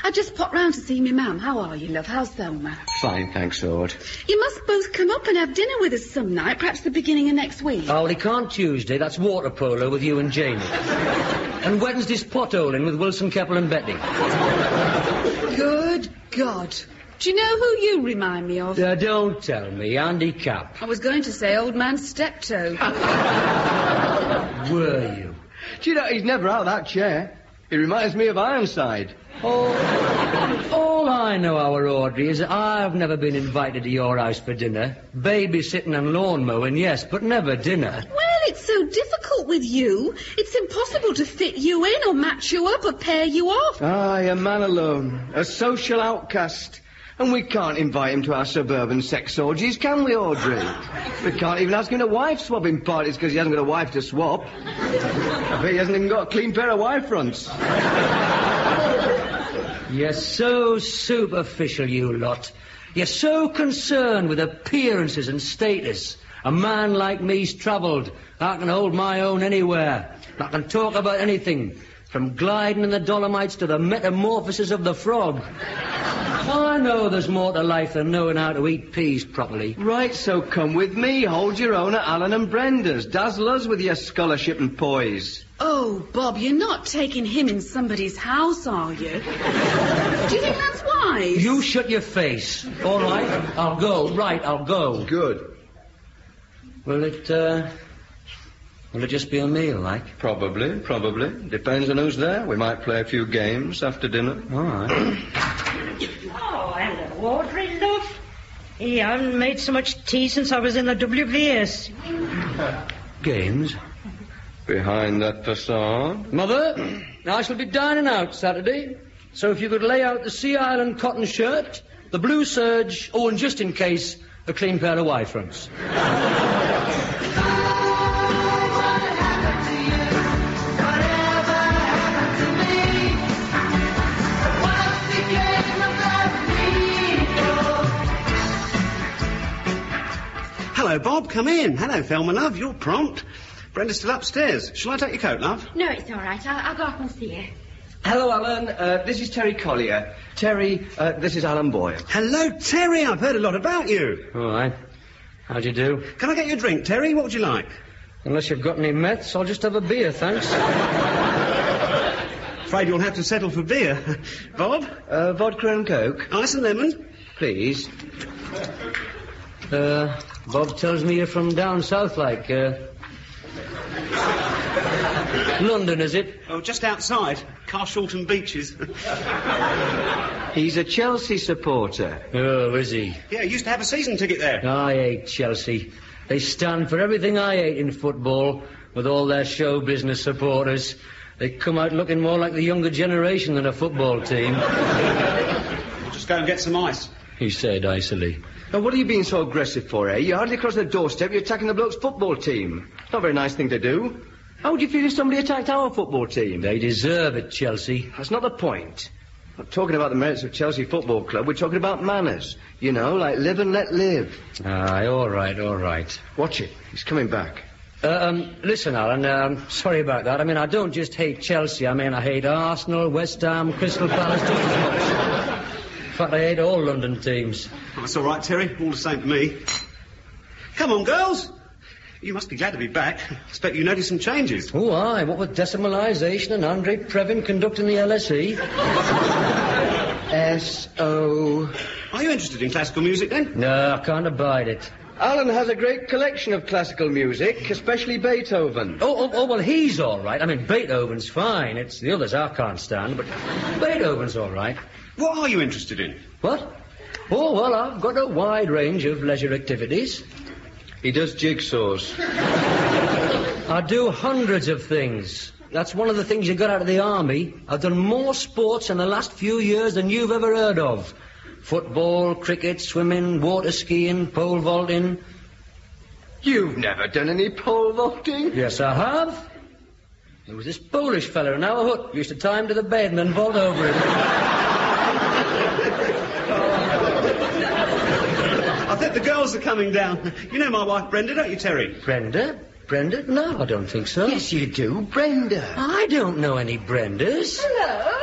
I just popped round to see me mum. How are you, love? How's Thelma? Fine, thanks, Aud. You must both come up and have dinner with us some night, perhaps the beginning of next week. Oh, well, he can't Tuesday. That's water polo with you and Jamie. And Wednesday's potholing with Wilson, Keppel and Betty. Good God. Do you know who you remind me of? Don't tell me. Andy Cap. I was going to say old man Steptoe. Were you? Do you know, he's never out of that chair. He reminds me of Ironside. All I know, our Audrey, is that I've never been invited to your house for dinner. Babysitting and lawn mowing, yes, but never dinner. Well, it's so difficult with you. It's impossible to fit you in or match you up or pair you off. Aye, a man alone. A social outcast. And we can't invite him to our suburban sex orgies, can we, Audrey? We can't even ask him to wife-swapping parties because he hasn't got a wife to swap. I bet he hasn't even got a clean pair of wife fronts. You're so superficial, you lot. You're so concerned with appearances and status. A man like me's travelled. I can hold my own anywhere. I can talk about anything, from gliding in the Dolomites to the metamorphosis of the frog. I know there's more to life than knowing how to eat peas properly. Right, so come with me. Hold your own at Alan and Brenda's. Dazzle us with your scholarship and poise. Oh, Bob, you're not taking him in somebody's house, are you? Do you think that's wise? You shut your face. All right, I'll go. Right, I'll go. Good. Will it just be a meal, like? Probably. Depends on who's there. We might play a few games after dinner. All right. Oh, hello, Audrey, love. I haven't made so much tea since I was in the WVS. Games? Behind that facade. Mother, I shall be dining out Saturday. So if you could lay out the Sea Island cotton shirt, the blue serge, and just in case, a clean pair of wife fronts. Hello, Bob. Come in. Hello, Thelma, love. You're prompt. Brenda's still upstairs. Shall I take your coat, love? No, it's all right. I'll go up and see her. Hello, Alan. This is Terry Collier. Terry, this is Alan Boyle. Hello, Terry. I've heard a lot about you. All right. How'd you do? Can I get you a drink, Terry? What would you like? Unless you've got any meths, I'll just have a beer, thanks. Afraid you'll have to settle for beer. Bob? Vodka and Coke. Ice and lemon? Please. Bob tells me you're from down south, like, London, is it? Oh, just outside. Carshalton Beaches. He's a Chelsea supporter. Oh, is he? Yeah, he used to have a season ticket there. I hate Chelsea. They stand for everything I hate in football, with all their show business supporters. They come out looking more like the younger generation than a football team. We'll just go and get some ice. He said icily. Now, what are you being so aggressive for, eh? You hardly crossed the doorstep, you're attacking the bloke's football team. Not a very nice thing to do. How would you feel if somebody attacked our football team? They deserve it, Chelsea. That's not the point. I'm not talking about the merits of Chelsea Football Club. We're talking about manners. You know, like live and let live. Aye, all right. Watch it. He's coming back. Listen, Alan, sorry about that. I mean, I don't just hate Chelsea. I mean, I hate Arsenal, West Ham, Crystal Palace just as much. In fact, I hate all London teams. Oh, that's all right, Terry. All the same to me. Come on, girls. You must be glad to be back. I expect you noticed some changes. Oh, aye. What with decimalisation and Andre Previn conducting the LSE. S.O. Are you interested in classical music, then? No, I can't abide it. Alan has a great collection of classical music, especially Beethoven. Oh, well, he's all right. I mean, Beethoven's fine. It's the others I can't stand, but Beethoven's all right. What are you interested in? What? Oh, well, I've got a wide range of leisure activities. He does jigsaws. I do hundreds of things. That's one of the things you got out of the army. I've done more sports in the last few years than you've ever heard of. Football, cricket, swimming, water skiing, pole vaulting. You've never done any pole vaulting? Yes, I have. There was this Polish fella in our hut. Used to tie him to the bed and then vault over him. I think the girls are coming down. You know my wife Brenda, don't you, Terry? Brenda? Brenda? No, I don't think so. Yes, you do. Brenda. I don't know any Brendas. Hello.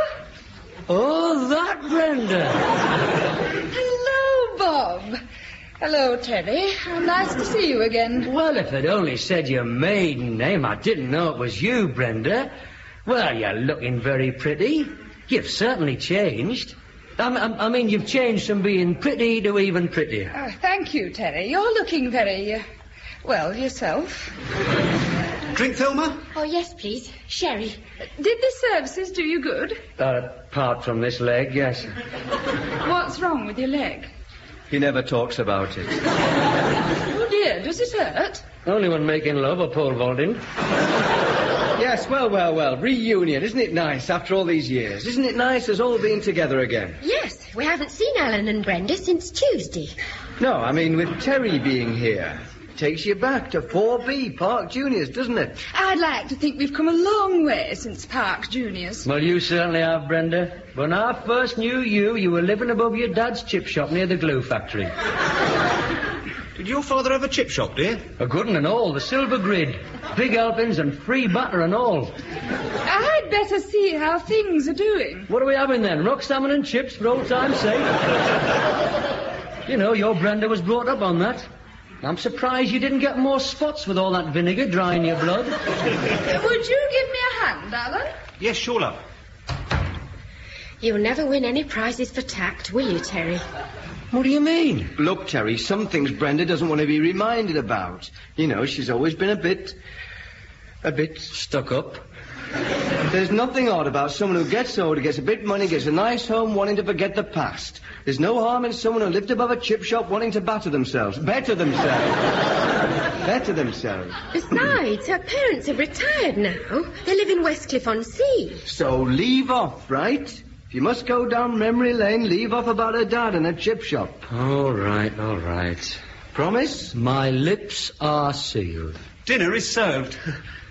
Oh, that Brenda. Hello, Bob. Hello, Teddy. Nice to see you again. Well, if I'd only said your maiden name, I didn't know it was you, Brenda. Well, you're looking very pretty. You've certainly changed. I mean, you've changed from being pretty to even prettier. Thank you, Teddy. You're looking very, well, yourself. Drink, Thelma? Oh, yes, please. Sherry. Did the services do you good? Apart from this leg, yes. What's wrong with your leg? He never talks about it. Oh, dear. Does it hurt? Only when making love or pole vaulting. Yes, well. Reunion. Isn't it nice after all these years? Isn't it nice us all being together again? Yes, we haven't seen Alan and Brenda since Tuesday. No, I mean with Terry being here. Takes you back to 4B, Park Juniors, doesn't it? I'd like to think we've come a long way since Park Juniors. Well, you certainly have, Brenda. When I first knew you, you were living above your dad's chip shop near the glue factory. Did your father have a chip shop, dear? A good one and all, the silver grid. Big helpings and free butter and all. I'd better see how things are doing. What are we having then? Rock salmon and chips for old time's sake? You know, your Brenda was brought up on that. I'm surprised you didn't get more spots with all that vinegar drying your blood. Would you give me a hand, Alan? Yes, sure, love. You'll never win any prizes for tact, will you, Terry? What do you mean? Look, Terry, some things Brenda doesn't want to be reminded about. You know, she's always been a bit stuck up. There's nothing odd about someone who gets older, gets a bit of money, gets a nice home, wanting to forget the past. There's no harm in someone who lived above a chip shop wanting to better themselves. Besides, her parents have retired now. They live in Westcliff-on-Sea. So leave off, right? If you must go down memory lane, leave off about her dad and a chip shop. All right. Promise? My lips are sealed. Dinner is served.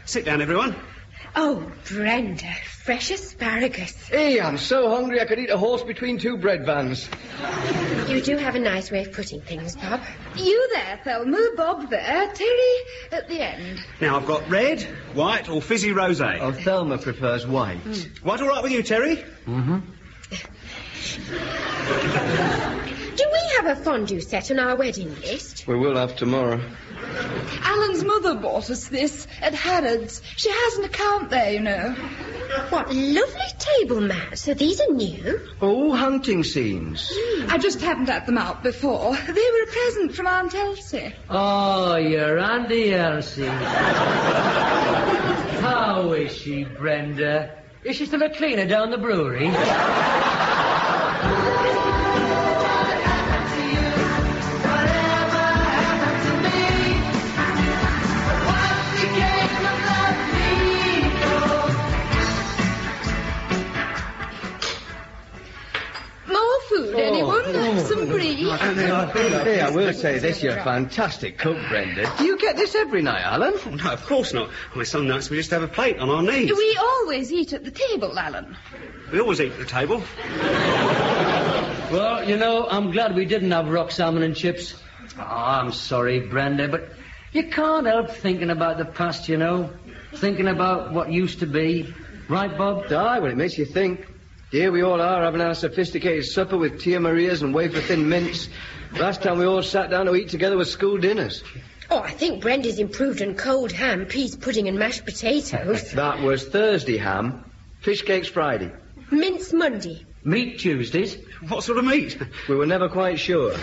Sit down, everyone. Oh, Brenda, fresh asparagus. Hey, I'm so hungry I could eat a horse between two bread vans. You do have a nice way of putting things, Bob. You there, Thelma, Bob there, Terry at the end. Now, I've got red, white, or fizzy rosé. Oh, Thelma prefers white. White all right with you, Terry? Mm-hmm. Do we have a fondue set on our wedding list? We will have tomorrow. Alan's mother bought us this at Harrods. She has an account there, you know. What lovely table mats. Are these are new? Oh, hunting scenes. I just hadn't had them out before. They were a present from Aunt Elsie. Oh, your Auntie Elsie. How is she, Brenda? Is she still a cleaner down the brewery? Some brie. Hey, I will say this, you're a fantastic cook, Brenda. Do you get this every night, Alan? Oh, no, of course not. Why, some nights we just have a plate on our knees. We always eat at the table, Alan. We always eat at the table. Well, you know, I'm glad we didn't have rock salmon and chips. Oh, I'm sorry, Brenda, but you can't help thinking about the past, you know. Thinking about what used to be. Right, Bob? Aye, well, it makes you think. Here we all are having our sophisticated supper with Tia Marias and wafer-thin mints. Last time we all sat down to eat together was school dinners. Oh, I think Brenda's improved on cold ham, peas pudding and mashed potatoes. That was Thursday ham. Fish cakes Friday. Mince Monday. Meat Tuesdays. What sort of meat? We were never quite sure. What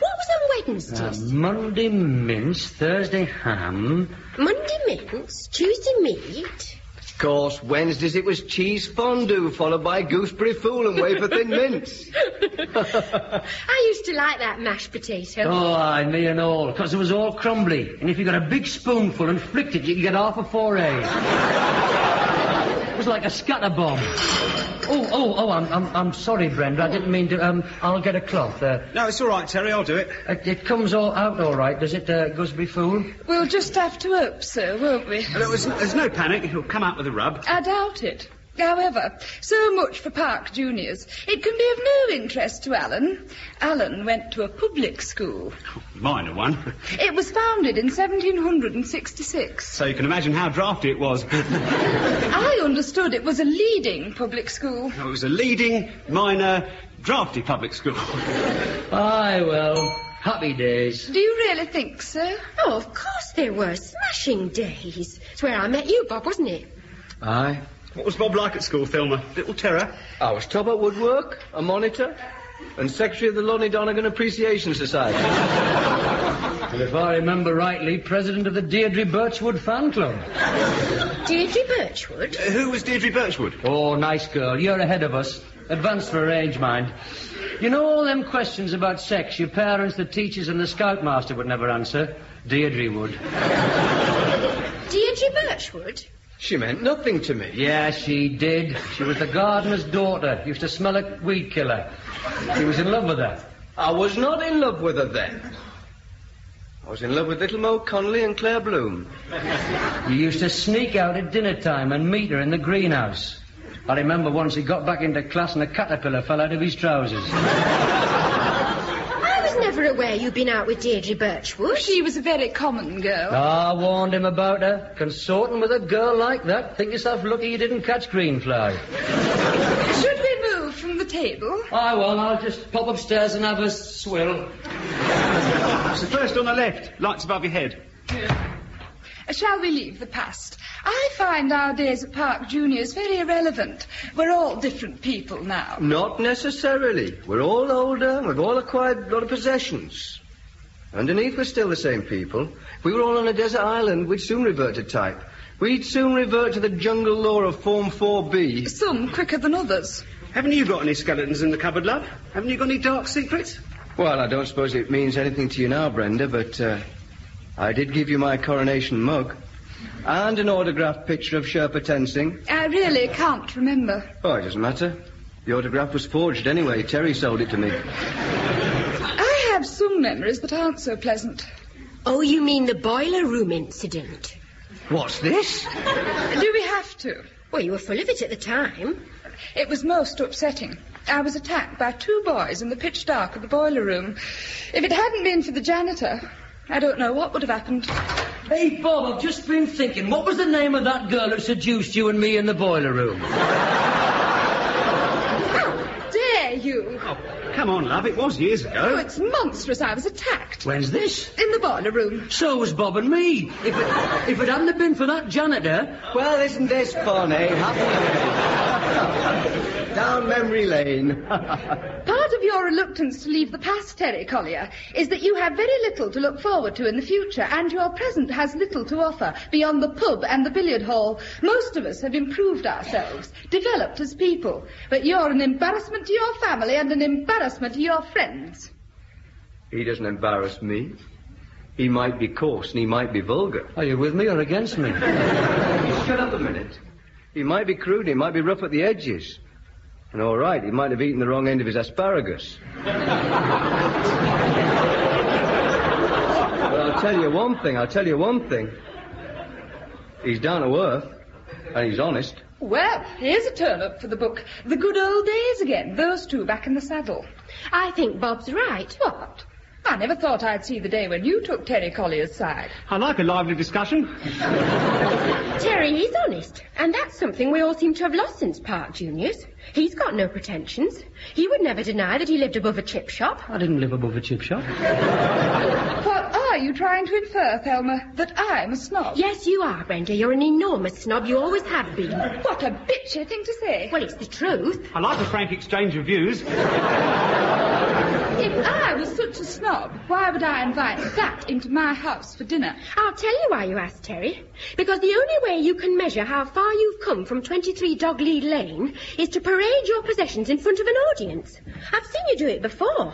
was on Wednesdays? Monday mince, Thursday ham. Monday mince, Tuesday meat. Of course, Wednesdays it was cheese fondue, followed by gooseberry fool and wafer-thin mince. I used to like that mashed potato. Oh, aye, me and all, because it was all crumbly. And if you got a big spoonful and flicked it, you could get half a 4A. It was like a scatter bomb. I'm sorry, Brenda. I didn't mean to. I'll get a cloth. No, it's all right, Terry. I'll do it. It comes all out all right, does it, gooseberry fool? We'll just have to hope so, won't we? There's no panic. He'll come out with a rub. I doubt it. However, so much for Park Juniors. It can be of no interest to Alan. Alan went to a public school. Minor one. It was founded in 1766. So you can imagine how drafty it was. I understood it was a leading public school. It was a leading, minor, drafty public school. Aye, well, happy days. Do you really think so? Oh, of course there were. Smashing days. It's where I met you, Bob, wasn't it? Aye. What was Bob like at school, Thelma? Little terror? I was top at woodwork, a monitor, and secretary of the Lonnie Donegan Appreciation Society. And if I remember rightly, president of the Deirdre Birchwood fan club. Deirdre Birchwood? Who was Deirdre Birchwood? Oh, nice girl. You're ahead of us. Advanced for her age, mind. You know all them questions about sex your parents, the teachers, and the scoutmaster would never answer? Deirdre would. Deirdre Birchwood? She meant nothing to me. Yeah, she did. She was the gardener's daughter. Used to smell a weed killer. He was in love with her. I was not in love with her then. I was in love with little Mo Connolly and Claire Bloom. You used to sneak out at dinner time and meet her in the greenhouse. I remember once he got back into class and a caterpillar fell out of his trousers. I was never aware you'd been out with Deirdre Birchwood. She was a very common girl. I warned him about her. Consorting with a girl like that, think yourself lucky you didn't catch greenfly. Should we move from the table? Aye, well, I'll just pop upstairs and have a swill. It's the first on the left. Lights above your head. Shall we leave the past? I find our days at Park Juniors very irrelevant. We're all different people now. Not necessarily. We're all older and we've all acquired a lot of possessions. Underneath, we're still the same people. If we were all on a desert island, we'd soon revert to type. We'd soon revert to the jungle law of Form 4B. Some quicker than others. Haven't you got any skeletons in the cupboard, love? Haven't you got any dark secrets? Well, I don't suppose it means anything to you now, Brenda, but I did give you my coronation mug. And an autographed picture of Sherpa Tensing. I really can't remember. Oh, it doesn't matter. The autograph was forged anyway. Terry sold it to me. I have some memories that aren't so pleasant. Oh, you mean the boiler room incident? What's this? Do we have to? Well, you were full of it at the time. It was most upsetting. I was attacked by two boys in the pitch dark of the boiler room. If it hadn't been for the janitor, I don't know what would have happened. Hey, Bob, I've just been thinking, what was the name of that girl who seduced you and me in the boiler room? How dare you? Oh, come on, love, it was years ago. Oh, it's monstrous. I was attacked. When's this? In the boiler room. So was Bob and me. If it hadn't have been for that janitor... Well, isn't this fun, eh? Down memory lane. Part of your reluctance to leave the past, Terry Collier, is that you have very little to look forward to in the future, and your present has little to offer beyond the pub and the billiard hall. Most of us have improved ourselves, developed as people, but you're an embarrassment to your family and an embarrassment to your friends. He doesn't embarrass me. He might be coarse and he might be vulgar. Are you with me or against me? Shut up a minute. He might be crude, he might be rough at the edges. And all right, he might have eaten the wrong end of his asparagus. But I'll tell you one thing. He's down to earth, and he's honest. Well, here's a turn-up for the book. The good old days again, those two back in the saddle. I think Bob's right. What? I never thought I'd see the day when you took Terry Collier's side. I like a lively discussion. Terry, he's honest, and that's something we all seem to have lost since Park Juniors. He's got no pretensions. He would never deny that he lived above a chip shop. I didn't live above a chip shop. What are you trying to infer, Thelma? That I'm a snob? Yes, you are, Brenda. You're an enormous snob. You always have been. What a bitchy thing to say. Well, it's the truth. I like a frank exchange of views. If I was such a snob, why would I invite that into my house for dinner? I'll tell you why you asked, Terry. Because the only way you can measure how far you've come from 23 Doglead Lane is to parade your possessions in front of an audience. I've seen you do it before.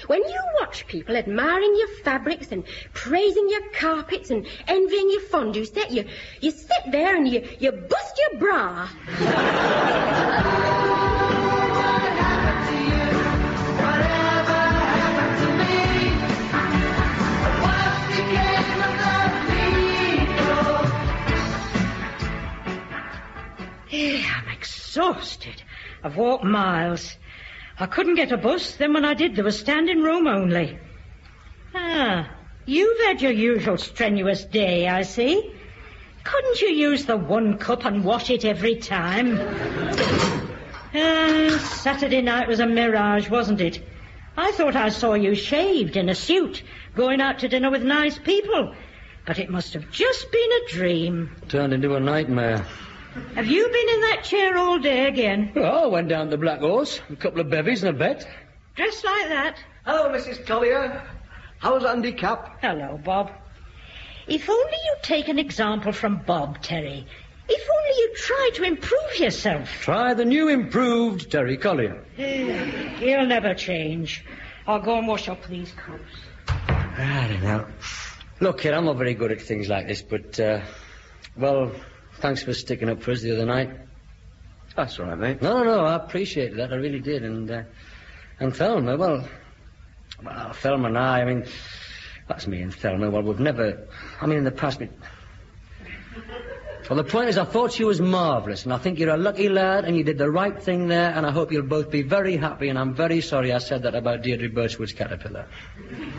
When you watch people admiring your fabrics and praising your carpets and envying your fondue set, you sit there and you bust your bra. I've walked miles. I couldn't get a bus, then when I did, there was standing room only. Ah, you've had your usual strenuous day, I see. Couldn't you use the 1 cup and wash it every time? Saturday night was a mirage, wasn't it? I thought I saw you shaved in a suit, going out to dinner with nice people. But it must have just been a dream. Turned into a nightmare. Have you been in that chair all day again? Oh, I went down to the Black Horse, a couple of bevies and a bet. Dressed like that? Hello, Mrs. Collier. How's Andy Cap? Hello, Bob. If only you'd take an example from Bob, Terry. If only you'd try to improve yourself. Try the new improved Terry Collier. He'll never change. I'll go and wash up these cups. I don't know. Look, kid, I'm not very good at things like this, but, well, thanks for sticking up for us the other night. That's all right, mate. No, I appreciate that. I really did. And Thelma, well, Thelma and I mean, that's me and Thelma. Well, we've never, in the past, well, the point is, I thought she was marvellous, and I think you're a lucky lad, and you did the right thing there, and I hope you'll both be very happy, and I'm very sorry I said that about Deirdre Birchwood's caterpillar.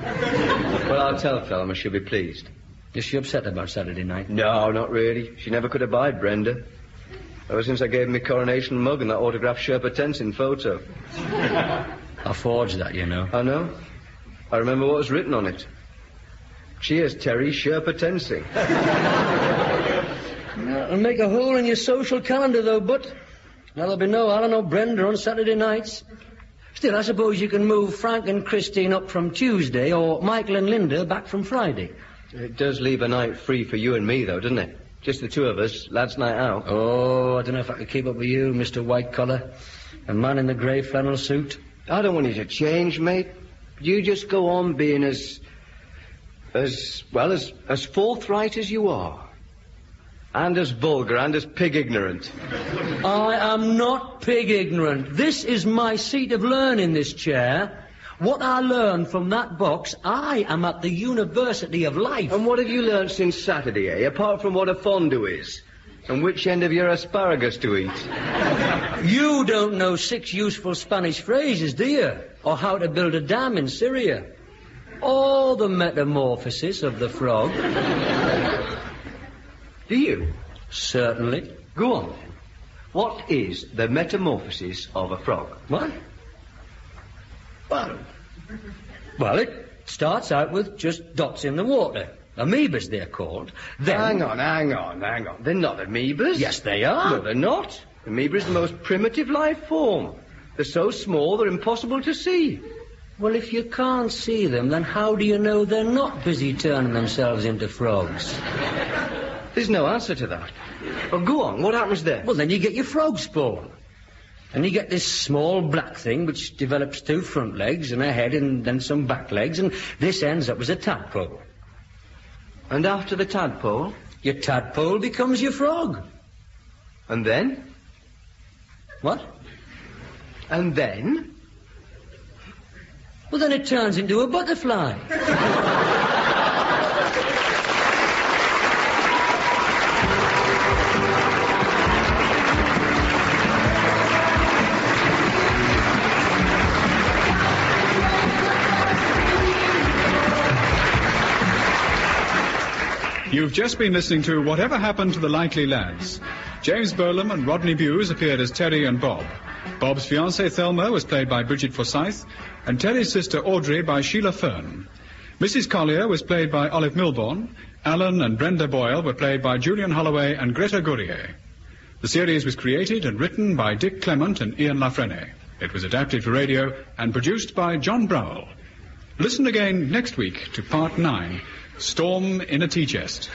Well, I'll tell Thelma she'll be pleased. Is she upset about Saturday night? No, not really. She never could abide Brenda. Ever since I gave him my coronation mug and that autographed Sherpa Tenzing photo. I forged that, you know. I know. I remember what was written on it. Cheers, Terry, Sherpa Tenzing. It'll make a hole in your social calendar, though, but now there'll be no Alan or Brenda on Saturday nights. Still, I suppose you can move Frank and Christine up from Tuesday, or Michael and Linda back from Friday. It does leave a night free for you and me, though, doesn't it? Just the two of us, lads' night out. Oh, I don't know if I could keep up with you, Mr. White Collar, a man in the grey flannel suit. I don't want you to change, mate. You just go on being as forthright as you are. And as vulgar and as pig-ignorant. I am not pig-ignorant. This is my seat of learning, this chair. What I learned from that box, I am at the University of Life. And what have you learned since Saturday, eh? Apart from what a fondue is? And which end of your asparagus to eat? You don't know 6 useful Spanish phrases, do you? Or how to build a dam in Syria. Or the metamorphosis of the frog. Do you? Certainly. Go on, then. What is the metamorphosis of a frog? What? Well, it starts out with just dots in the water. Amoebas, they're called. Then... Hang on. They're not amoebas. Yes, they are. No, they're not. Amoeba is the most primitive life form. They're so small, they're impossible to see. Well, if you can't see them, then how do you know they're not busy turning themselves into frogs? There's no answer to that. Well, go on. What happens then? Well, then you get your frog spawn. And you get this small black thing which develops 2 front legs and a head and then some back legs, and this ends up as a tadpole. And after the tadpole? Your tadpole becomes your frog. And then? What? And then? Well, then it turns into a butterfly. You've just been listening to Whatever Happened to the Likely Lads. James Bolam and Rodney Bewes appeared as Terry and Bob. Bob's fiancée Thelma was played by Bridget Forsyth, and Terry's sister Audrey by Sheila Fearn. Mrs. Collier was played by Olive Milbourne. Alan and Brenda Boyle were played by Julian Holloway and Greta Gourier. The series was created and written by Dick Clement and Ian Frenais. It was adapted for radio and produced by John Browell. Listen again next week to Part 9, Storm in a Tea Chest.